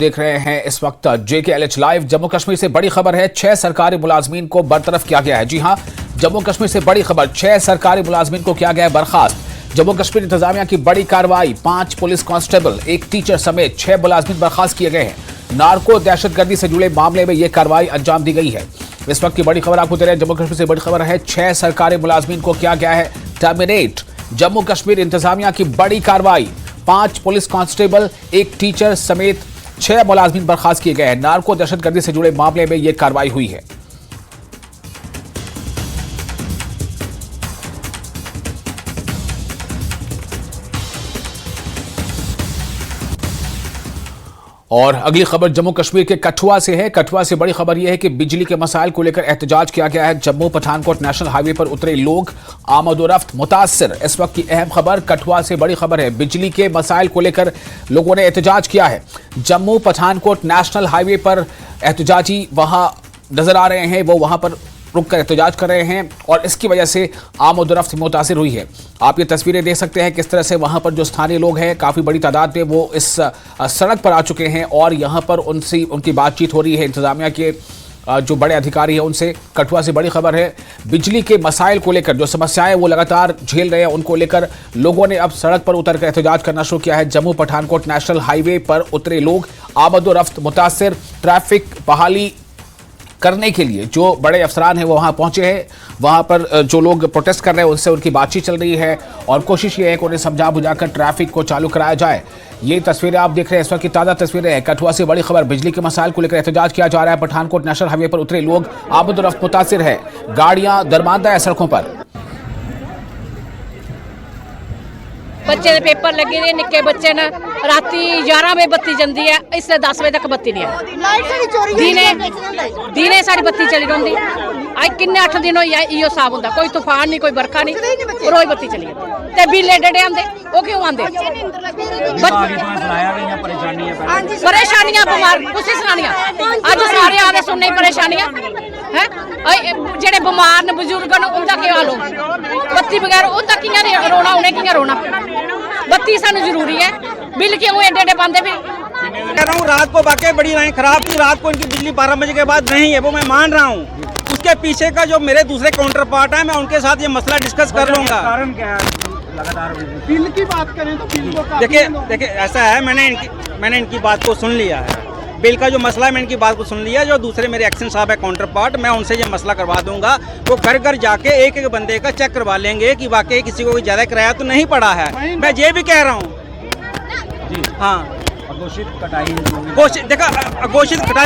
देख रहे हैं इस वक्त JKLH लाइव। जम्मू कश्मीर से बड़ी खबर है, 6 सरकारी मुलाजमीन को बरतरफ किया गया है। जी हां, जम्मू कश्मीर से बड़ी खबर, 6 सरकारी मुलाजमीन को किया गया है बर्खास्त। जम्मू कश्मीर इंतजामिया की बड़ी कार्रवाई, 5 पुलिस कांस्टेबल, 1 टीचर समेत 6 मुलाजमीन बर्खास्त किए गए हैं। नार्को दहशतगर्दी से जुड़े मामले में यह कार्रवाई अंजाम दी गई है। इस वक्त की बड़ी खबर आपको दे रहे हैं, जम्मू कश्मीर से बड़ी खबर है, 6 सरकारी मुलाजमीन को किया गया है टर्मिनेट। जम्मू कश्मीर इंतजामिया की बड़ी कार्रवाई, 5 पुलिस कांस्टेबल, 1 टीचर समेत 6 मुलाजमीन बर्खास्त किए गए हैं। नार्को दहशतगर्दी से जुड़े मामले में यह कार्रवाई हुई है। और अगली खबर जम्मू कश्मीर के कठुआ से है। कठुआ से बड़ी खबर यह है कि बिजली के मसाइल को लेकर एहतजाज किया गया है। जम्मू पठानकोट नेशनल हाईवे पर उतरे लोग, आमदोरफ्त मुतासिर। इस वक्त की अहम खबर कठुआ से बड़ी खबर है, बिजली के मसाइल को लेकर लोगों ने एहतजाज किया है। जम्मू पठानकोट नेशनल हाईवे पर एहतजाजी वहां नजर आ रहे हैं, वो वहां पर रुक कर एहतजाज कर रहे हैं और इसकी वजह से आमदोरफ्त मुतासिर हुई है। आप ये तस्वीरें देख सकते हैं किस तरह से वहां पर जो स्थानीय लोग हैं काफ़ी बड़ी तादाद में वो इस सड़क पर आ चुके हैं और यहां पर उनकी बातचीत हो रही है इंतजामिया के जो बड़े अधिकारी हैं उनसे। कठुआ से बड़ी खबर है, बिजली के मसाइल को लेकर जो समस्याएं वो लगातार झेल रहे हैं उनको लेकर लोगों ने अब सड़क पर उतर कर एहतजाज करना शुरू किया है। जम्मू पठानकोट नेशनल हाईवे पर उतरे लोग, आमदोरफ्त मुतासिर, ट्रैफिक बहाली करने के लिए जो बड़े अफसरान हैं वो वहां पहुंचे हैं। वहां पर जो लोग प्रोटेस्ट कर रहे हैं उनसे उनकी बातचीत चल रही है और कोशिश ये है कि उन्हें समझा बुझाकर ट्रैफिक को चालू कराया जाए। ये तस्वीरें आप देख रहे हैं, इस वक्त की ताज़ा तस्वीरें हैं। कठुआ से बड़ी खबर, बिजली के मसाइल को लेकर एहतजाज किया जा रहा है। पठानकोट नेशनल हाईवे पर उतरे लोग, आमदोरफ्त मुतासिर है, गाड़ियां दरमांदा है सड़कों पर। बच्चे दे पेपर लगे ने, निक्के बच्चे ने, राती 11 बजे बत्ती जंदी है, इसलिए 10 बजे तक बत्ती नहीं है। दिने साड़ी बत्ती चली रही। अज किन्ने 8 दिन हो इो हिसाब होंदा, कोई तूफान नहीं, कोई बरखा नहीं, रोज बत्ती चली जाती। ते बिल एडे आंदे, वो क्यों आंदे? परेशानियां बीमार कुछ सुनानियां, अज सारे आदे सुनने परेशानियां है। जेडे बीमार ने, बुजुर्ग ने, उनका क्या हाल हो? बत्ती बगैर उनका कियां रोना, उन्हें कियां रोना? बत्ती सानू जरूरी है, बिल क्यों एडे एडे पांदे? फिर कह रहा हूँ रात को वाकई बड़ी लाइन खराब थी। रात को इनकी बिजली 12 बजे के बाद नहीं है, वो मैं मान रहा हूँ। उसके पीछे का जो मेरे दूसरे काउंटर पार्ट है, मैं उनके साथ ये मसला डिस्कस कर लूंगा। कारण क्या है? लगातार बिल की बात करें तो बिल को देखिए ऐसा है, मैंने इनकी बात को सुन लिया है। बिल का जो मसला है, मैं इनकी बात को सुन लिया। जो दूसरे मेरे एक्शन साहब है काउंटर पार्ट, मैं उनसे ये मसला करवा दूंगा। वो घर घर जाके एक एक बंदे का चेक करवा लेंगे कि वाकई किसी को ज़्यादा किराया तो नहीं पड़ा है। मैं ये भी कह रहा हूँ जी, हाँ, घोषित कटाई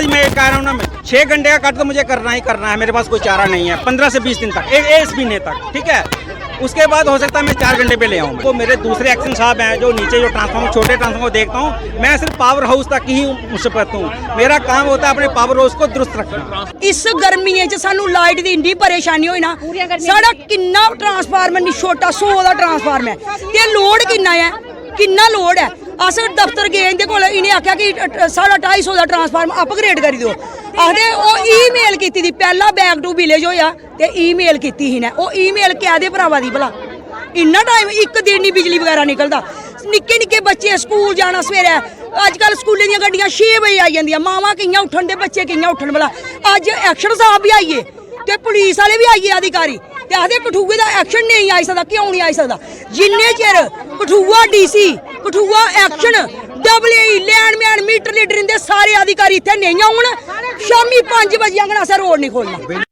मैं कह रहा हूँ ना, 6 घंटे का कट तो मुझे करना ही करना है। मेरे पास कोई चारा नहीं है। 15 से 20 दिन तक, इस महीने तक, ठीक है। उसके बाद हो सकता है मैं 4 घंटे पे ले आऊँ। तो मेरे दूसरे एक्शन साहब हैं जो नीचे जो ट्रांसफार्मर, छोटे ट्रांसफार्मर देखता हूँ, मैं सिर्फ पावर हाउस तक ही मुशक्कत हूँ। मेरा काम होता है अपने पावर हाउस को दुरुस्त रखना। इस गर्मी च सानू लाइट की इन्नी परेशानी होई ना, साडा किन्ना ट्रांसफार्मर नहीं, छोटा 100 का ट्रांसफार्मर है ते लोड किन्ना लोड है। अस दफ्तर गए इंदे कोल, इन्हें आख्या कि 250 का ट्रांसफार्मर अपग्रेड करी दो। आखदे ओ ईमेल कीती दी, पहला बैक टू विलेज होया ते ईमेल कीती ही ने। ओ ईमेल क्या दे भरावा दी भला? इन्ना टाइम एक दिन नहीं बिजली वगैरह निकलदा। निक्के निक्के बच्चे स्कूल जाना सवेरे, अजकल स्कूलें दी गड्डियां 6 बजे आई जांदियां। मावां कियां उठन दे, बच्चे कियां उठन भला? अज एक्शन साहब भी आइए ते पुलिस वाले भी आइए अधिकारी ते आखदे कठुए दा एक्शन नहीं आई सकदा। क्यों नहीं आई सकदा? जिन्ने चिर कठुआ DC, कठुआ एक्शन, WAE, लैंडमैन, मीटर लीडर इंदे सारे अधिकारी इत्थे नहीं आउण, शामी 5 बजे आंगन असें रोड नहीं खोलना।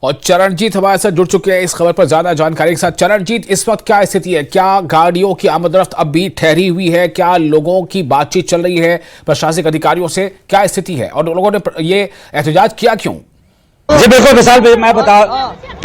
और चरणजीत हमारे साथ जुड़ चुके हैं इस खबर पर ज्यादा जानकारी के साथ। चरणजीत, इस वक्त क्या स्थिति है? क्या गाड़ियों की आमदरफ्त अब भी ठहरी हुई है? क्या लोगों की बातचीत चल रही है प्रशासनिक अधिकारियों से? क्या स्थिति है और लोगों ने ये एहतजाज किया क्यों? जी बिल्कुल विशाल, मैं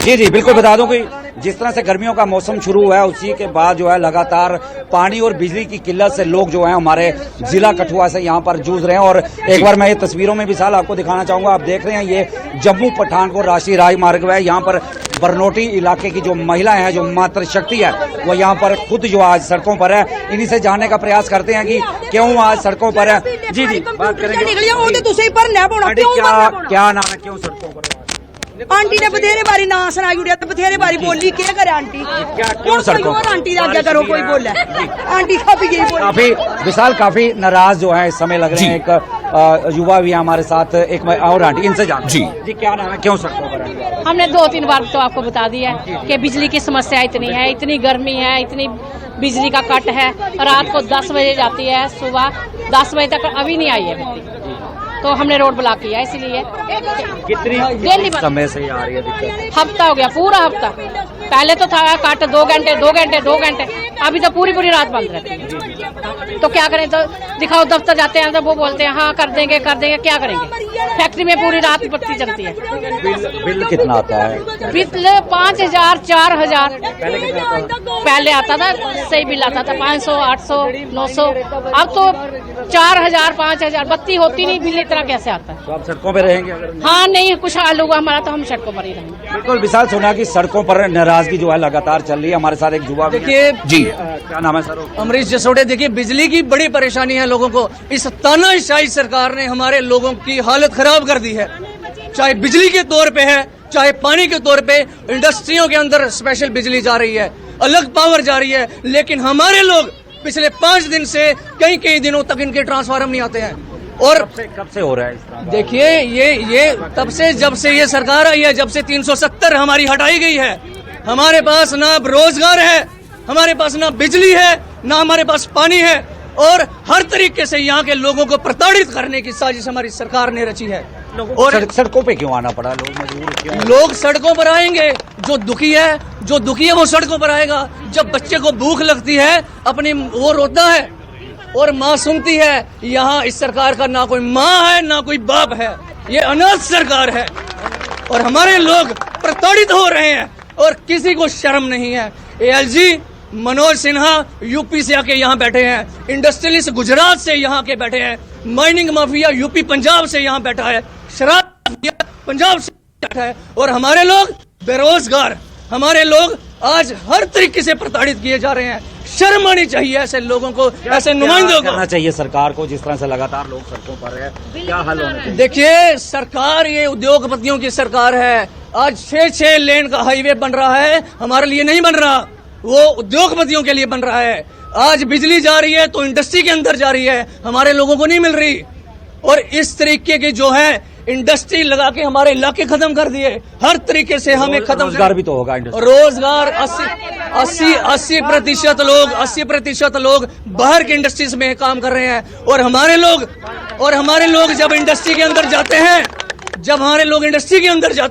जी बिल्कुल बता दूं कि जिस तरह से गर्मियों का मौसम शुरू हुआ है, उसी के बाद जो है लगातार पानी और बिजली की किल्लत से लोग जो है हमारे जिला कठुआ से यहाँ पर जूझ रहे हैं। और एक बार मैं ये तस्वीरों में विशाल आपको दिखाना चाहूंगा। आप देख रहे हैं ये जम्मू पठानकोट राष्ट्रीय राजमार्ग है। यहाँ पर बरनोटी इलाके की जो महिलाएं हैं, जो मातृशक्ति है, वो यहाँ पर खुद जो आज सड़कों पर है। इन्हीं से जानने का प्रयास करते हैं कि क्यों आज सड़कों पर है। जी बात करेंगे। क्या नाम है, क्यों सड़कों पर? आंटी ने बथेरे बारी ना सुनाई उड़िया तो बथेरे बारी बोली क्या करे आंटी क्यों सड़कों और आंटी आज्ञा करो कोई बोले आंटी काफी यही बोली काफी विशाल काफी नाराज जो है इस समय लग रहे हैं। एक युवा भी है हमारे साथ, एक और आंटी, इनसे जान जी क्या नाम है, क्यों सड़कों पर हैं? हमने 2-3 बार तो आपको बता दिया है कि बिजली की समस्या इतनी है, इतनी गर्मी है, इतनी बिजली का कट है। रात को 10 बजे जाती है, सुबह 10 बजे तक अभी नहीं आई है बिजली, तो हमने रोड ब्लॉक किया इसलिए। कितनी डेली समय से आ रही है दिक्कत? हफ्ता हो गया, पूरा हफ्ता। पहले तो था कट 2 घंटे 2 घंटे 2 घंटे, अभी तो पूरी रात बंद रहती है। तो क्या करें, तो दिखाओ दफ्तर जाते हैं तो वो बोलते हैं हाँ कर देंगे, क्या करेंगे। फैक्ट्री में पूरी रात बत्ती जलती है। बिल कितना आता है? बिल 5000 4000 पहले कितना आता था? पहले आता था, सही बिल आता था 500 800 900। अब तो 4000 5000 बत्ती होती नहीं, बिल इतना कैसे आता है। तो आप सड़कों पे रहेंगे अगर? हाँ नहीं, कुछ हाल होगा हमारा तो हम सड़कों पर ही रहेंगे। बिल्कुल विशाल, सुना कि सड़कों पर नाराजगी जो है लगातार चल रही है। हमारे साथ एक युवा भी है। देखिए जी क्या नाम है सर? अमरीश जसोड़े। देखिए बिजली की बड़ी परेशानी है लोगों को। इस तानाशाही सरकार ने हमारे लोगों की हालत खराब कर दी है, चाहे बिजली के तौर पे है, चाहे पानी के तौर पे। इंडस्ट्रियों के अंदर स्पेशल बिजली जा रही है, अलग पावर जा रही है, लेकिन हमारे लोग पिछले 5 दिन से कई दिनों तक इनके ट्रांसफार्मर नहीं आते हैं। और कब से हो रहा है इस तरह? देखिए ये तब से जब से ये सरकार आई है, जब से 370 हमारी हटाई गई है। हमारे पास ना रोजगार है, हमारे पास ना बिजली है, ना हमारे पास पानी है, और हर तरीके से यहाँ के लोगों को प्रताड़ित करने की साजिश हमारी सरकार ने रची है। और सड़कों पे क्यों आना पड़ा? लोग मजबूर क्यों? लोग सड़कों पर आएंगे, जो दुखी है वो सड़कों पर आएगा। जब बच्चे को भूख लगती है अपनी वो रोता है और माँ सुनती है। यहाँ इस सरकार का ना कोई माँ है ना कोई बाप है, ये अनाथ सरकार है और हमारे लोग प्रताड़ित हो रहे हैं और किसी को शर्म नहीं है। एएलजी मनोज सिन्हा यूपी से आके यहाँ बैठे हैं, इंडस्ट्रियलिस्ट गुजरात से यहाँ के बैठे हैं, माइनिंग माफिया यूपी पंजाब से यहाँ बैठा है, शराब माफिया पंजाब से बैठा है, और हमारे लोग बेरोजगार, हमारे लोग आज हर तरीके से प्रताड़ित किए जा रहे हैं। शर्म आनी चाहिए ऐसे लोगों को, ऐसे नुमाइंदों को। करना चाहिए सरकार को, जिस तरह से लगातार लोग सड़कों पर है, क्या हल होना चाहिए? देखिए सरकार ये उद्योगपतियों की सरकार है। आज 6 लेन का हाईवे बन रहा है, हमारे लिए नहीं बन रहा, वो उद्योगपतियों के लिए बन रहा है। आज बिजली जा रही है तो इंडस्ट्री के अंदर जा रही है, हमारे लोगों को नहीं मिल रही। और इस तरीके के जो है इंडस्ट्री लगा के हमारे इलाके खत्म कर दिए, हर तरीके से हमें खत्म। रोजगार भी तो होगा इंडस्ट्री। रोजगार 80% लोग बाहर की इंडस्ट्रीज में काम कर रहे हैं। और हमारे लोग जब इंडस्ट्री के अंदर जाते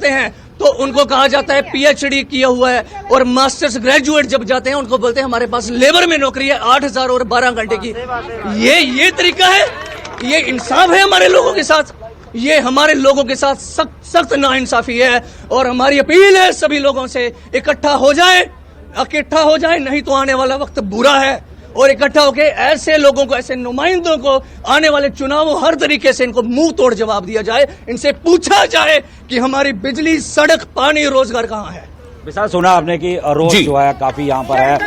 हैं, तो उनको कहा जाता है पीएचडी किया हुआ है, और मास्टर्स ग्रेजुएट जब जाते हैं उनको बोलते हैं हमारे पास लेबर में नौकरी है 8000 और 12 घंटे की। ये तरीका है, ये इंसाफ है हमारे लोगों के साथ, ये हमारे लोगों के साथ सख्त नाइंसाफी है। और हमारी अपील है सभी लोगों से इकट्ठा हो जाए, नहीं तो आने वाला वक्त बुरा है। और इकट्ठा होकर ऐसे लोगों को, ऐसे नुमाइंदों को आने वाले चुनावों हर तरीके से इनको मुंह तोड़ जवाब दिया जाए, इनसे पूछा जाए कि हमारी बिजली, सड़क, पानी, रोजगार कहाँ है। विशाल, सुना आपने कि रोज जो है काफी यहाँ पर है,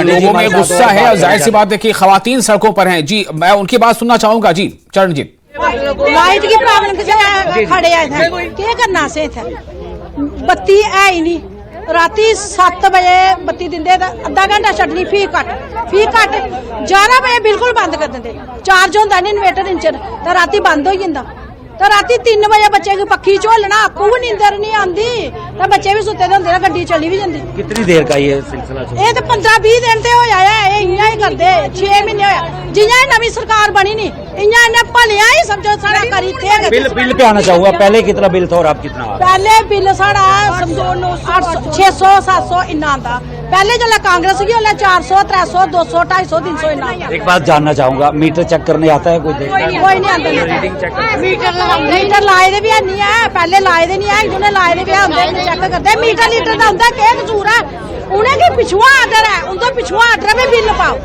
लोगों में गुस्सा है और जाहिर सी बात है कि खवातीन सड़कों पर हैं। जी मैं उनकी बात सुनना चाहूंगा। जी चरणजीत, लाइट की प्रॉब्लम से खड़े आए थे, क्या करना से थे, बत्ती है ही नहीं। राती 7 बजे बत्ती दिंदे, अद्धा घंटा छड्डनी, फी घट 11 बजे बिल्कुल बंद कर दिंदे। चार्ज होंदा नहीं इन्वेटर इंच, तो राती बंद हो जांदा। तो राती 3 बजे बच्चे की पक्खी झोलना, आपको भी नींदर नहीं आंदी, तो बच्चे भी सुते होंदे, गड्डी चली भी जांदी। कितनी देर का ये सिलसिला? ये तो 15-20 दिन से होया है, इयां ही करदे 6 महीने होया। जियां नवी सरकार बनी नहीं, इयां इन्हें भलिया ही समझो सारा करी थे। बिल पे आना चाहूंगा, पहले कितना बिल था और अब कितना? पहले बिल साड़ा समझो 600 700 इन्ना आंदा। पहले जो कांग्रेस की 400 300 200 250 300 इन्ना। एक बात जानना चाहूंगा, मीटर चेक करने आता है कोई? कोई नहीं आता। मीटर लाए दे भी नहीं है, पहले लाए दे नहीं है, जिन्हें लाए दे भी होंगे चेक करते। मीटर लीटर का होंगे, क्या कसूर है उन्हें? की पिछुआ आर्डर है, उनका पिछुआ आर्डर में बिल पाओ।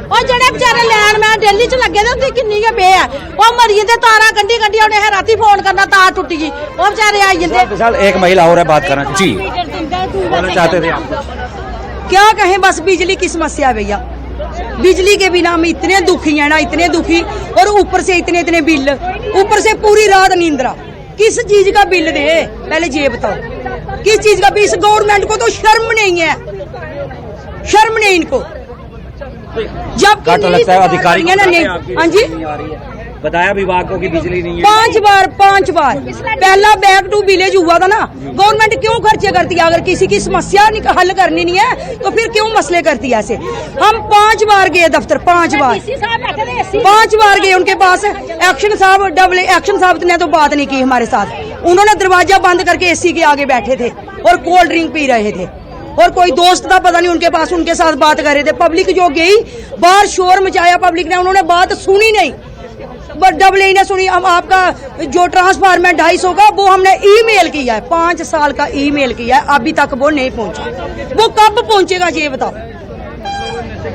और जेडे बेचारे लैन मैं डेली च लगे थे, किन्नी के बे है, वो मरी ते तारा गंढी उन्हें राती फोन करना, तार टुटी गई, वो बेचारे आई जाते। एक महिला और है, बात करना जी चाहते थे आप? क्या कहें, बस बिजली की समस्या है भैया। बिजली के बिना हम इतने दुखी हैं ना, इतने दुखी, और ऊपर से इतने बिल, ऊपर से पूरी रात नींदरा। किस चीज का बिल दे, पहले ये बताओ किस चीज का बिल। इस गवर्नमेंट को तो शर्म नहीं है, शर्म नहीं इनको। जब कट लगता है अधिकारी ना नहीं, हाँ जी बताया विभाग को कि बिजली नहीं है। 5 बार पहला बैक टू विलेज हुआ था ना। गवर्नमेंट क्यों खर्चे करती है? अगर किसी की समस्या हल करनी नहीं है तो फिर क्यों मसले करती है ऐसे? हम 5 बार गए दफ्तर, 5 बार गए उनके पास। एक्शन साहब एक्शन साहब ने तो बात नहीं की हमारे साथ। उन्होंने दरवाजा बंद करके एसी के आगे बैठे थे और कोल्ड ड्रिंक पी रहे थे, और कोई दोस्त था पता नहीं उनके पास, उनके साथ बात कर रहे थे। पब्लिक जो गई बाहर शोर मचाया पब्लिक ने, उन्होंने बात सुनी नहीं, बट डब्ल्यू ने सुनी। हम आपका जो ट्रांसफार्मर 250 का वो हमने ईमेल किया है, 5 साल का ईमेल किया है, अभी तक वो नहीं पहुंचा। वो कब पहुंचेगा ये बताओ?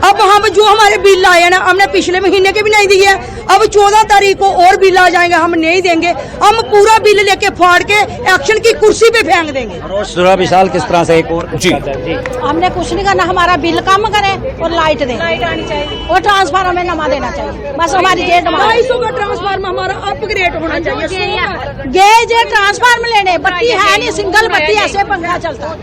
अब हम जो हमारे बिल आए हैं ना, हमने पिछले महीने के भी नहीं दिए। अब 14 तारीख को और बिल आ जाएंगे, हम नहीं देंगे। हम पूरा बिल लेके फाड़ के एक्शन की कुर्सी पे फेंक देंगे। सुरा विशाल किस तरह से एक और जी हमने कुछ नहीं करना, हमारा बिल कम करे और लाइट दे, आनी चाहिए और ट्रांसफार्मर में नमा देना चाहिए, बस हमारी ये डिमांड। 250 का ट्रांसफार्मर हमारा अपग्रेड होना चाहिए। गए जे ट्रांसफार्मर लेने, बत्ती है नहीं, सिंगल बत्ती, ऐसे पंखा चलता।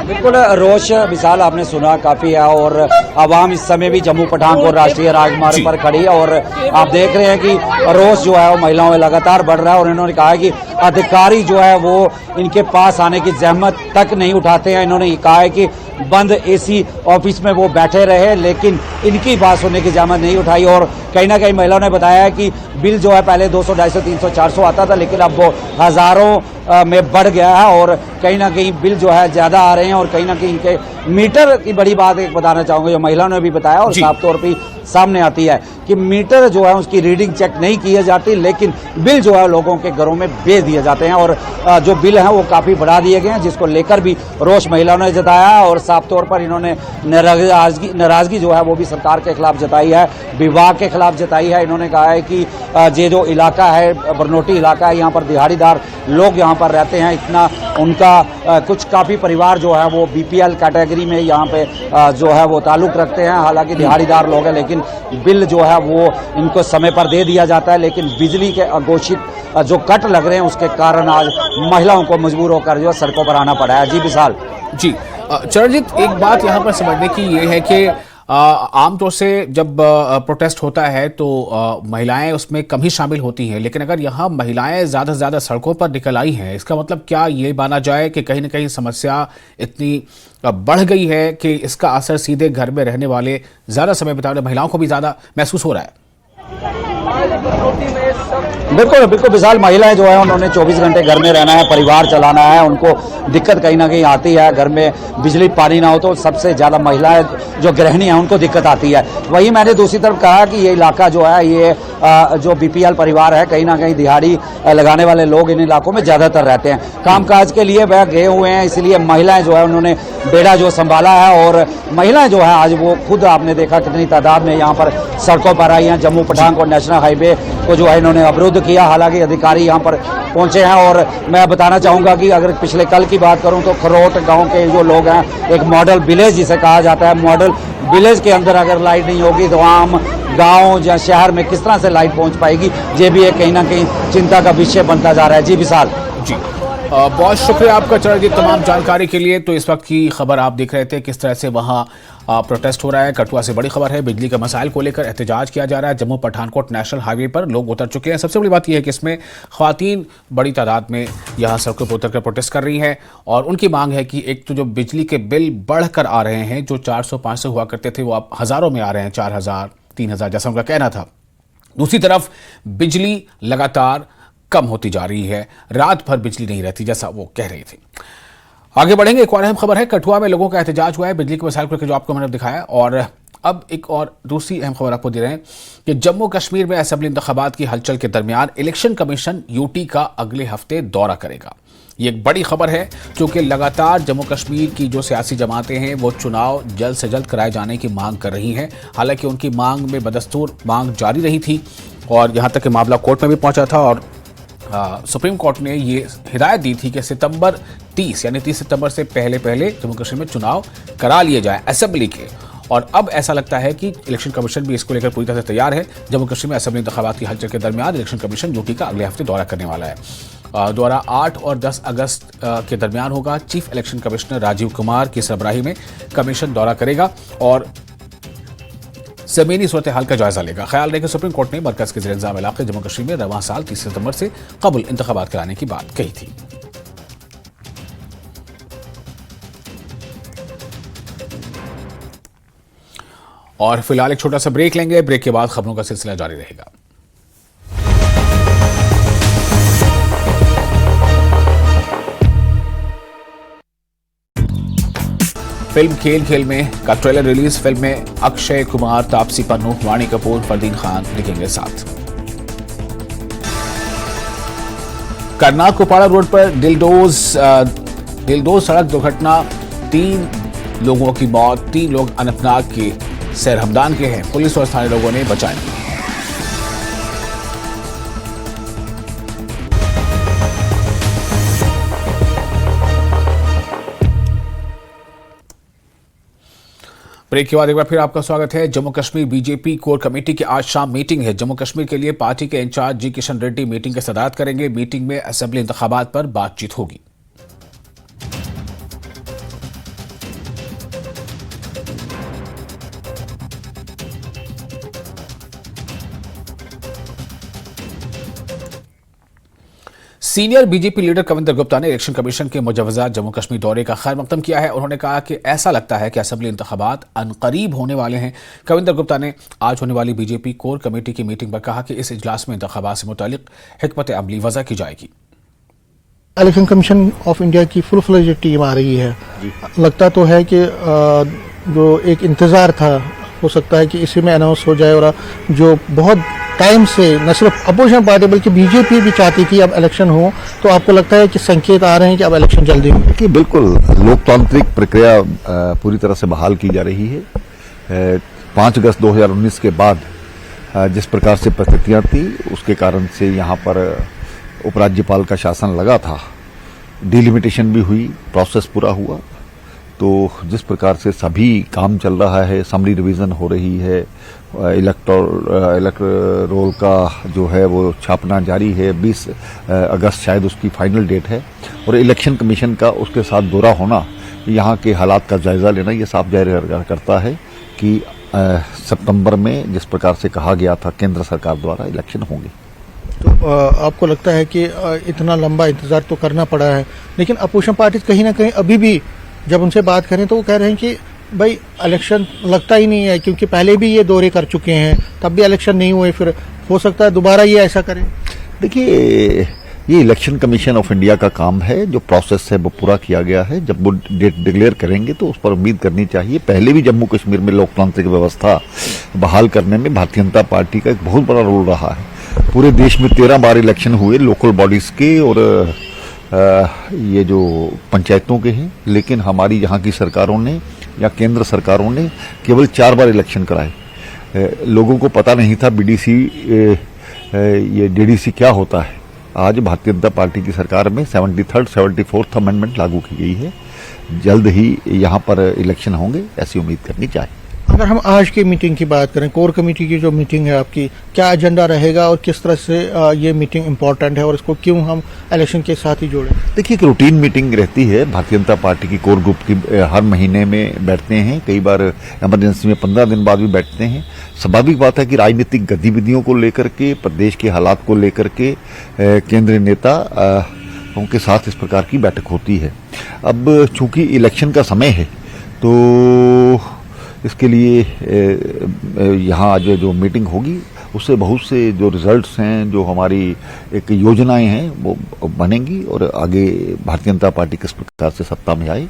बिल्कुल रोष विशाल आपने सुना काफी है, और आवाम इस समय भी जम्मू पठानकोट राष्ट्रीय राजमार्ग पर खड़ी है, और आप देख रहे हैं कि रोष जो है वो महिलाओं में लगातार बढ़ रहा है। और इन्होंने कहा है कि अधिकारी जो है वो इनके पास आने की जहमत तक नहीं उठाते हैं। इन्होंने ये कहा है कि बंद एसी ऑफिस में वो बैठे रहे, लेकिन इनकी बात सुनने की जहमत नहीं उठाई। और कहीं ना कहीं महिलाओं ने बताया है कि बिल जो है पहले 200, 250, 300, 400 आता था, लेकिन अब वो हजारों में बढ़ गया है, और कहीं ना कहीं बिल जो है ज्यादा आ रहे हैं। और कहीं ना कहीं इनके मीटर की बड़ी बात एक बताना चाहूंगा, जो महिलाओं ने भी बताया और साफ तौर पर सामने आती है कि मीटर जो है उसकी रीडिंग चेक नहीं की जाती, लेकिन बिल जो है लोगों के घरों में भेज दिए जाते हैं। और जो बिल है वो काफी बढ़ा दिए गए हैं, जिसको लेकर भी रोष महिलाओं ने जताया। और साफ तौर पर इन्होंने नाराजगी जो है वो भी सरकार के खिलाफ जताई है, विभाग के खिलाफ जताई है। इन्होंने कहा है कि ये जो इलाका है बरनोटी इलाका है, यहाँ पर दिहाड़ीदार लोग यहाँ पर रहते हैं। इतना उनका कुछ काफी परिवार जो है वो बीपीएल कैटेगरी में यहाँ पे जो है वो ताल्लुक रखते हैं। हालांकि दिहाड़ीदार लोग हैं, लेकिन बिल जो है वो इनको समय पर दे दिया जाता है। लेकिन बिजली के अघोषित जो कट लग रहे हैं उसके कारण आज महिलाओं को मजबूर होकर जो सड़कों पर आना पड़ा है। जी विशाल। जी चरणजीत, एक बात यहाँ पर समझने की ये है कि आमतौर से जब प्रोटेस्ट होता है तो महिलाएं उसमें कम ही शामिल होती हैं, लेकिन अगर यहाँ महिलाएं ज़्यादा से ज़्यादा सड़कों पर निकल आई हैं, इसका मतलब क्या ये माना जाए कि कहीं ना कहीं समस्या इतनी बढ़ गई है कि इसका असर सीधे घर में रहने वाले, ज़्यादा समय बिताने महिलाओं को भी ज़्यादा महसूस हो रहा है? बिल्कुल बिल्कुल विशाल, महिलाएं जो है उन्होंने 24 घंटे घर में रहना है, परिवार चलाना है, उनको दिक्कत कहीं ना कहीं आती है। घर में बिजली पानी ना हो तो सबसे ज्यादा महिलाएं जो गृहिणी हैं उनको दिक्कत आती है। वही मैंने दूसरी तरफ कहा कि ये इलाका जो है ये जो बीपीएल परिवार है, कहीं ना कहीं दिहाड़ी लगाने वाले लोग इन इलाकों में ज्यादातर रहते हैं। कामकाज के लिए वह गए हुए हैं, इसलिए महिलाएं जो है उन्होंने बेड़ा जो संभाला है। और महिलाएं जो है आज वो खुद आपने देखा कितनी तादाद में यहाँ पर सड़कों पर आई हैं। जम्मू पठानकोट नेशनल हाईवे को जो है इन्होंने अवरुद्ध किया। हालांकि अधिकारी यहाँ पर पहुंचे हैं, और मैं बताना चाहूंगा कि अगर पिछले कल की बात करूं तो खरोट गांव के जो लोग हैं, एक मॉडल विलेज जिसे कहा जाता है, मॉडल विलेज के अंदर अगर लाइट नहीं होगी तो आम गांव या शहर में किस तरह से लाइट पहुंच पाएगी, ये भी एक कहीं ना कहीं चिंता का विषय बनता जा रहा है। जी विशाल। जी बहुत शुक्रिया आपका चरणजीत तमाम जानकारी के लिए। तो इस वक्त की खबर आप देख रहे थे किस तरह से वहां प्रोटेस्ट हो रहा है। कठुआ से बड़ी खबर है, बिजली के मसाइल को लेकर एहतजाज किया जा रहा है। जम्मू पठानकोट नेशनल हाईवे पर लोग उतर चुके हैं। सबसे बड़ी बात यह है कि इसमें ख्वातीन बड़ी तादाद में यहाँ सड़कों पर उतरकर प्रोटेस्ट कर रही हैं, और उनकी मांग है कि एक तो जो बिजली के बिल बढ़कर आ रहे हैं, जो 400-500 हुआ करते थे वो अब हज़ारों में आ रहे हैं, 4000, 3000 जैसा उनका कहना था। दूसरी तरफ बिजली लगातार कम होती जा रही है, रात भर बिजली नहीं रहती जैसा वो कह रही थी। आगे बढ़ेंगे, एक और अहम खबर है, कठुआ में लोगों का एहतजाज हुआ है बिजली के मसाइल को लेकर, जो आपको मैंने दिखाया। और अब एक और दूसरी अहम खबर आपको दे रहे हैं कि जम्मू कश्मीर में असेंबली इंतखाबात की हलचल के दरमियान इलेक्शन कमीशन यूटी का अगले हफ्ते दौरा करेगा। ये एक बड़ी खबर है, क्योंकि लगातार जम्मू कश्मीर की जो सियासी जमातें हैं वो चुनाव जल्द से जल्द कराए जाने की मांग कर रही हैं। हालांकि उनकी मांग में बदस्तूर मांग जारी रही थी, और यहाँ तक कि मामला कोर्ट में भी पहुंचा था, और सुप्रीम कोर्ट ने ये हिदायत दी थी कि सितंबर 30 यानी 30 सितंबर से पहले जम्मू कश्मीर में चुनाव करा लिए जाए असेंबली के। और अब ऐसा लगता है कि इलेक्शन कमीशन भी इसको लेकर पूरी तरह से तैयार है। जम्मू कश्मीर में असेंबली इंतखाबात की हलचल के दरमियान इलेक्शन कमीशन यूटी का अगले हफ्ते दौरा करने वाला है। दौरा 8 और 10 अगस्त के दरमियान होगा। Chief election commissioner Rajiv Kumar की सरबराही में कमीशन दौरा करेगा और जमीनी सूरत हाल का जायजा लेगा। ख्याल रहे कि सुप्रीम कोर्ट ने मरकज के ज़ेर इंतज़ाम इलाके जम्मू कश्मीर में रवां साल 30 सितंबर से कबल इंतखाबात कराने की बात कही थी। और फिलहाल एक छोटा सा ब्रेक लेंगे। ब्रेक के बाद खबरों का सिलसिला जारी रहेगा। फिल्म खेल खेल में का ट्रेलर रिलीज। फिल्म में अक्षय कुमार, तापसी पन्नू, वाणी कपूर, फरदीन खान दिखेंगे साथ। करनाल कुपाड़ा रोड पर दिलडोज सड़क दुर्घटना, 3 लोगों की मौत, 3 लोग अनंतनाग के सैर हमदान के हैं। पुलिस और स्थानीय लोगों ने बचाया। ब्रेक के बाद एक बार फिर आपका स्वागत है। Jammu Kashmir BJP core committee की आज शाम मीटिंग है। जम्मू कश्मीर के लिए पार्टी के इंचार्ज जी किशन रेड्डी मीटिंग की सदारत करेंगे। मीटिंग में असेंबली इंतखाबात पर बातचीत होगी। Senior BJP leader Kavinder Gupta ने इलेक्शन कमीशन के मुजवजा जम्मू कश्मीर दौरे का खैर मकदम किया है। उन्होंने कहा कि ऐसा लगता है कि असेंबली इंतखाबात अनकरीब होने वाले हैं। कविंदर गुप्ता ने आज होने वाली बीजेपी कोर कमेटी की मीटिंग पर कहा कि इस इजलास में इंतखाबात से मुतालिक हिकमत अमली वज़ा की जाएगी। इलेक्शन कमीशन ऑफ इंडिया की फुल फ्लेज टीम आ रही है। लगता तो है कि जो एक इंतजार था, हो सकता है कि इसी में अनाउंस हो जाए। और जो बहुत टाइम से न सिर्फ अपोजिशन पार्टी बल्कि बीजेपी भी चाहती थी अब इलेक्शन हो, तो आपको लगता है कि संकेत आ रहे हैं कि अब इलेक्शन जल्दी हो? देखिए, बिल्कुल लोकतांत्रिक प्रक्रिया पूरी तरह से बहाल की जा रही है। 5 अगस्त 2019 के बाद जिस प्रकार से परिस्थितियां थी, उसके कारण से यहाँ पर उपराज्यपाल का शासन लगा था, डिलिमिटेशन भी हुई, प्रोसेस पूरा हुआ। तो जिस प्रकार से सभी काम चल रहा है, समरी रिवीजन हो रही है, इलेक्टोरल का जो है वो छापना जारी है। 20 अगस्त शायद उसकी फाइनल डेट है। और इलेक्शन कमीशन का उसके साथ दौरा होना, यहाँ के हालात का जायजा लेना, ये साफ जाहिर करता है कि सितंबर में जिस प्रकार से कहा गया था केंद्र सरकार द्वारा इलेक्शन होंगे। तो आपको लगता है कि इतना लंबा इंतजार तो करना पड़ा है, लेकिन अपोजिशन पार्टी कहीं ना कहीं अभी भी जब उनसे बात करें तो वो कह रहे हैं कि भाई इलेक्शन लगता ही नहीं है, क्योंकि पहले भी ये दौरे कर चुके हैं, तब भी इलेक्शन नहीं हुए, फिर हो सकता है दोबारा ये ऐसा करें। देखिए, ये इलेक्शन कमीशन ऑफ इंडिया का काम है। जो प्रोसेस है वो पूरा किया गया है। जब वो डेट डिक्लेयर करेंगे तो उस पर उम्मीद करनी चाहिए। पहले भी जम्मू कश्मीर में लोकतांत्रिक व्यवस्था बहाल करने में भारतीय जनता पार्टी का एक बहुत बड़ा रोल रहा है। पूरे देश में 13 बार इलेक्शन हुए लोकल बॉडीज के और ये जो पंचायतों के हैं, लेकिन हमारी यहाँ की सरकारों ने या केंद्र सरकारों ने केवल 4 बार इलेक्शन कराए। लोगों को पता नहीं था बीडीसी ये डीडीसी क्या होता है। आज भारतीय जनता पार्टी की सरकार में 74th अमेंडमेंट लागू की गई है। जल्द ही यहाँ पर इलेक्शन होंगे, ऐसी उम्मीद करनी चाहिए। अगर हम आज की मीटिंग की बात करें, कोर कमेटी की जो मीटिंग है आपकी, क्या एजेंडा रहेगा और किस तरह से ये मीटिंग इम्पोर्टेंट है और इसको क्यों हम इलेक्शन के साथ ही जोड़ें? देखिए, एक रूटीन मीटिंग रहती है भारतीय जनता पार्टी की कोर ग्रुप की। हर महीने में बैठते हैं, कई बार इमरजेंसी में 15 दिन बाद भी बैठते हैं। स्वाभाविक बात है कि राजनीतिक गतिविधियों को लेकर के, प्रदेश के हालात को लेकर के केंद्रीय नेता उनके साथ इस प्रकार की बैठक होती है। अब चूंकि इलेक्शन का समय है तो इसके लिए यहाँ आज जो मीटिंग होगी उससे बहुत से जो रिजल्ट्स हैं, जो हमारी एक योजनाएं हैं वो बनेंगी और आगे भारतीय जनता पार्टी किस प्रकार से सत्ता में आए,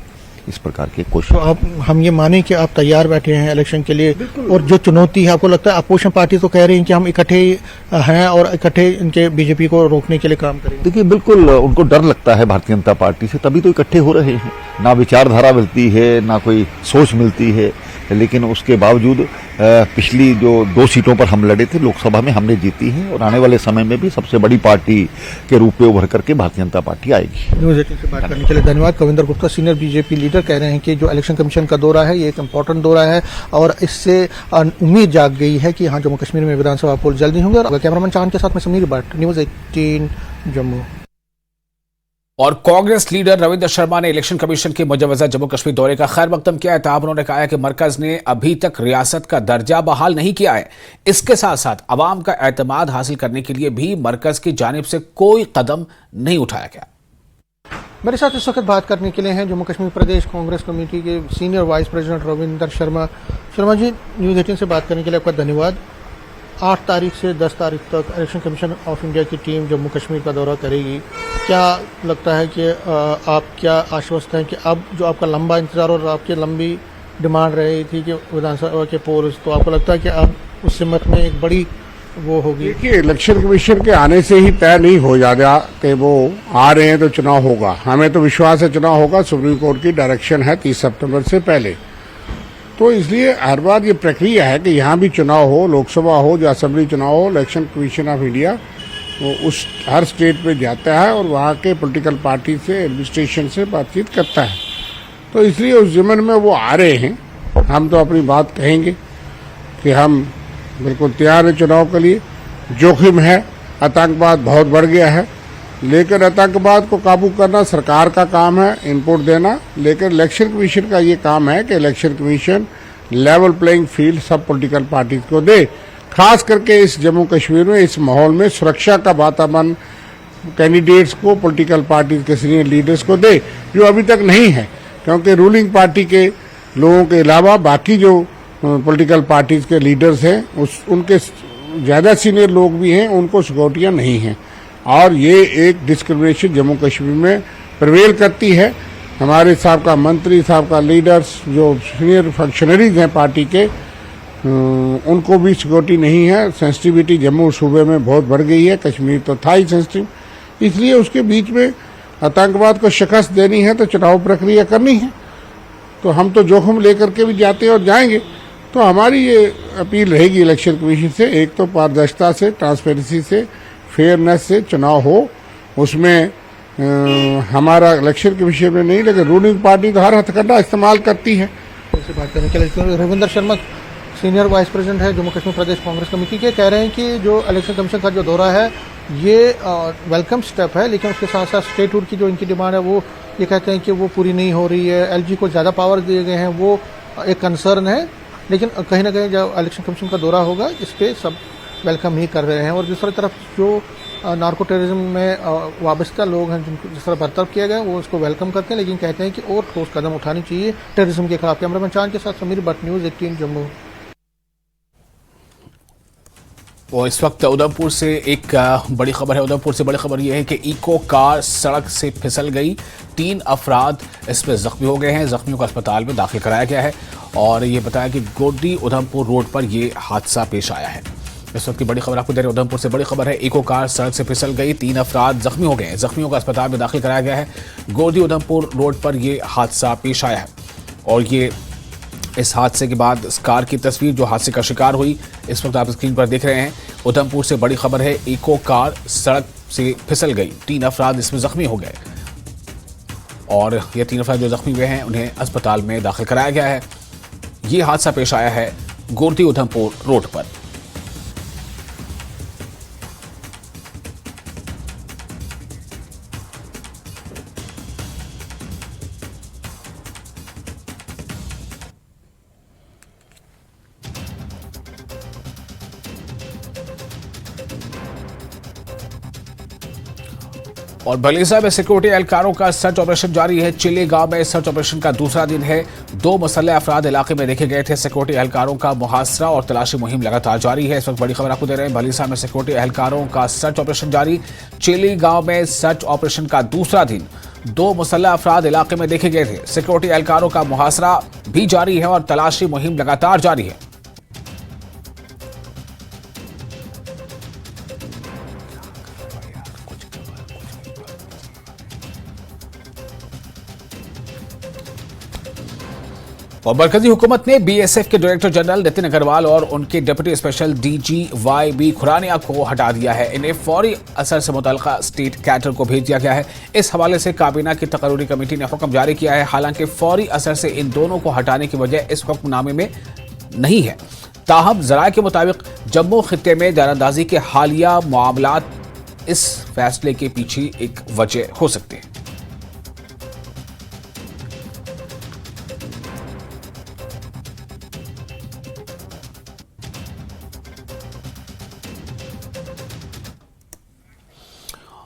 इस प्रकार के कोशिश। तो आप हम ये माने कि आप तैयार बैठे हैं इलेक्शन के लिए, और जो चुनौती है आपको लगता है अपोजिशन पार्टी तो कह रही है कि हम इकट्ठे हैं और इकट्ठे इनके बीजेपी को रोकने के लिए काम करेंगे? देखिए, बिल्कुल उनको डर लगता है भारतीय जनता पार्टी से, तभी तो इकट्ठे हो रहे हैं। ना विचारधारा मिलती है, ना कोई सोच मिलती है। लेकिन उसके बावजूद पिछली जो 2 सीटों पर हम लड़े थे लोकसभा में हमने जीती है और आने वाले समय में भी सबसे बड़ी पार्टी के रूप में उभर करके भारतीय जनता पार्टी आएगी। न्यूज़ 18 से बात करने के लिए धन्यवाद। Kavinder Gupta senior BJP leader कह रहे हैं कि जो इलेक्शन कमीशन का दौरा है ये एक इम्पोर्टेंट दौरा है और इससे उम्मीद जाग गई है कि हाँ जम्मू कश्मीर में विधानसभा पोल जल्दी होंगे। और कैमरामैन चांद के साथ में समीर भट्ट, न्यूज़ 18 जम्मू। और कांग्रेस लीडर रविंद्र शर्मा ने इलेक्शन कमीशन के मुजवजा जम्मू कश्मीर दौरे का खैर मकदम किया है। ताहम उन्होंने कहा है कि मरकज ने अभी तक रियासत का दर्जा बहाल नहीं किया है। इसके साथ साथ अवाम का एतमाद हासिल करने के लिए भी मरकज की जानिब से कोई कदम नहीं उठाया गया। मेरे साथ इस वक्त बात करने के लिए हैं जम्मू कश्मीर प्रदेश कांग्रेस कमेटी के senior vice president Ravinder Sharma. Sharma ji, news 18 से बात करने के लिए आपका धन्यवाद। 8 तारीख से 10 तारीख तक इलेक्शन कमीशन ऑफ इंडिया की टीम जम्मू कश्मीर का दौरा करेगी। क्या लगता है कि आप क्या आश्वस्त हैं कि अब जो आपका लंबा इंतजार और आपकी लंबी डिमांड रही थी कि विधानसभा के पोल्स, तो आपको लगता है कि अब उस सिमत में एक बड़ी वो होगी? देखिए, इलेक्शन कमीशन के आने से ही तय नहीं हो जाता कि वो आ रहे हैं तो चुनाव होगा। हमें तो विश्वास है चुनाव होगा। सुप्रीम कोर्ट की डायरेक्शन है 30 सितंबर से पहले। तो इसलिए हर बार ये प्रक्रिया है कि यहाँ भी चुनाव हो, लोकसभा हो या असेंबली चुनाव हो, इलेक्शन कमीशन ऑफ इंडिया वो उस हर स्टेट पे जाता है और वहाँ के पॉलिटिकल पार्टी से, एडमिनिस्ट्रेशन से बातचीत करता है। तो इसलिए उस ज़मन में वो आ रहे हैं। हम तो अपनी बात कहेंगे कि हम बिल्कुल तैयार है चुनाव के लिए। जोखिम है, आतंकवाद बहुत बढ़ गया है, लेकिन आतंकवाद को काबू करना सरकार का काम है, इनपुट देना। लेकिन इलेक्शन कमीशन का ये काम है कि election commission level playing field सब पॉलिटिकल पार्टीज को दे। खास करके इस जम्मू कश्मीर में इस माहौल में सुरक्षा का वातावरण कैंडिडेट्स को, पॉलिटिकल पार्टीज के सीनियर लीडर्स को दे, जो अभी तक नहीं है। क्योंकि रूलिंग पार्टी के लोगों के अलावा बाकी जो पॉलिटिकल पार्टीज के लीडर्स हैं उनके ज़्यादा सीनियर लोग भी हैं, उनको सिक्योरिटियाँ नहीं हैं। और ये एक डिस्क्रिमिनेशन जम्मू कश्मीर में प्रवेल करती है। हमारे साहब मंत्री, साहब लीडर्स, जो सीनियर फंक्शनरीज हैं पार्टी के, उनको भी सिक्योरिटी नहीं है। सेंसिटिविटी जम्मू सूबे में बहुत बढ़ गई है, कश्मीर तो था ही सेंसिटिव। इसलिए उसके बीच में आतंकवाद को शिकस्त देनी है तो चुनाव प्रक्रिया करनी है। तो हम तो जोखिम लेकर के भी जाते हैं और जाएंगे। तो हमारी ये अपील रहेगी इलेक्शन कमीशन से, एक तो पारदर्शिता से, ट्रांसपेरेंसी से, फेयरनेस से चुनाव हो। उसमें हमारा इलेक्शन कमीशन में नहीं, लेकिन रूलिंग पार्टी तो हर हथकंडा इस्तेमाल करती है। बात करने के लिए Ravinder Sharma senior vice president है जम्मू कश्मीर प्रदेश कांग्रेस कमेटी के, कह रहे हैं कि जो इलेक्शन कमीशन का जो दौरा है ये वेलकम स्टेप है, लेकिन उसके साथ साथ स्टेटहुड की जो इनकी डिमांड है वो ये कहते हैं कि वो पूरी नहीं हो रही है। एलजी को ज़्यादा पावर दिए गए हैं, वो एक कंसर्न है। लेकिन कहीं ना कहीं जब इलेक्शन कमीशन का दौरा होगा इस पर सब वेलकम ही कर रहे हैं। और दूसरी तरफ जो नार्को टेररिज्म में वाबस्ता लोग हैं जिनको जिस तरह बर्ताव किया गया वो उसको वेलकम करते हैं, लेकिन कहते हैं कि और ठोस कदम उठानी चाहिए टेररिज्म के खिलाफ। कैमरामैन चांद के साथ समीर भट्ट, न्यूज़ 18 जम्मू। और इस वक्त उधमपुर से एक बड़ी खबर है। उधमपुर से बड़ी खबर यह है कि इको कार सड़क से फिसल गई, 3 अफराद इसमें जख्मी हो गए हैं। जख्मियों को अस्पताल में दाखिल कराया गया है और ये बताया कि गोडी उधमपुर रोड पर यह हादसा पेश आया है। इस वक्त की बड़ी खबर आपको दे रहे हैं। उधमपुर से बड़ी खबर है, इको कार सड़क से फिसल गई, 3 अफराद जख्मी हो गए हैं। जख्मियों को अस्पताल में दाखिल कराया गया है। गोडी उधमपुर रोड पर यह हादसा पेश आया है और ये इस हादसे के बाद इस कार की तस्वीर जो हादसे का शिकार हुई इस वक्त आप स्क्रीन पर देख रहे हैं। उधमपुर से बड़ी खबर है, इको कार सड़क से फिसल गई, 3 अफराद इसमें जख्मी हो गए और ये 3 अफराद जो जख्मी हुए हैं उन्हें अस्पताल में दाखिल कराया गया है। ये हादसा पेश आया है गोरदी उधमपुर रोड पर। और भलीसा में सिक्योरिटी एहलकारों का सर्च ऑपरेशन जारी है। चिल्ली गांव में सर्च ऑपरेशन का दूसरा दिन है। 2 मुसल्लह अफराद इलाके में देखे गए थे। सिक्योरिटी एहलकारों का मुहासरा और तलाशी मुहिम लगातार जारी है। इस वक्त बड़ी खबर आपको दे रहे हैं, भलीसा में सिक्योरिटी एहलकारों का सर्च ऑपरेशन जारी। चिल्ली गांव में सर्च ऑपरेशन का दूसरा दिन 2 मुसल्लह अफराद इलाके में देखे गए थे। सिक्योरिटी एहलकारों का मुहासरा भी जारी है और तलाशी मुहिम लगातार जारी है। और मरकजी हुकूमत ने बीएसएफ के डायरेक्टर जनरल नितिन अग्रवाल और उनके deputy special DG Y Khurania को हटा दिया है। इन्हें फौरी असर से मुतल्लिका स्टेट कैडर को भेज दिया गया है। इस हवाले से काबीना की तकर्री कमेटी ने हुक्म जारी किया है। हालांकि फौरी असर से इन दोनों को हटाने की वजह इस हुक्मनामे में नहीं है। ताहम जराये के मुताबिक जम्मू खित्ते में दरारंदाजी के हालिया मामलात इस फैसले के पीछे एक वजह हो सकते हैं।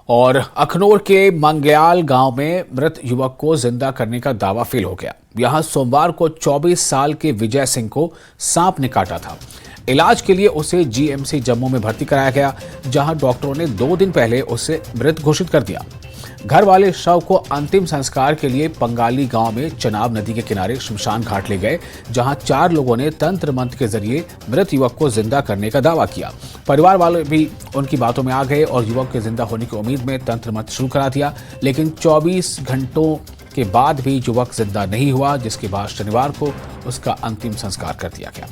और अखनौर के मंगयाल गांव में मृत युवक को जिंदा करने का दावा फेल हो गया। यहां सोमवार को 24 साल के विजय सिंह को सांप ने काटा था। इलाज के लिए उसे जीएमसी जम्मू में भर्ती कराया गया, जहां डॉक्टरों ने 2 दिन पहले उसे मृत घोषित कर दिया। घर वाले शव को अंतिम संस्कार के लिए पंगाली गांव में चनाब नदी के किनारे शमशान घाट ले गए, जहां 4 लोगों ने तंत्र मंत्र के जरिए मृत युवक को जिंदा करने का दावा किया। परिवार वाले भी उनकी बातों में आ गए और युवक के जिंदा होने की उम्मीद में तंत्र मंत्र शुरू करा दिया, लेकिन 24 घंटों के बाद भी युवक जिंदा नहीं हुआ, जिसके बाद शनिवार को उसका अंतिम संस्कार कर दिया गया।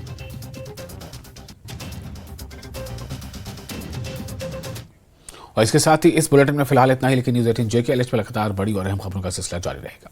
और इसके साथ ही इस बुलेटिन में फिलहाल इतना ही, लेकिन न्यूज़ 18 JKLH पर लगातार बड़ी और अहम खबरों का सिलसिला जारी रहेगा।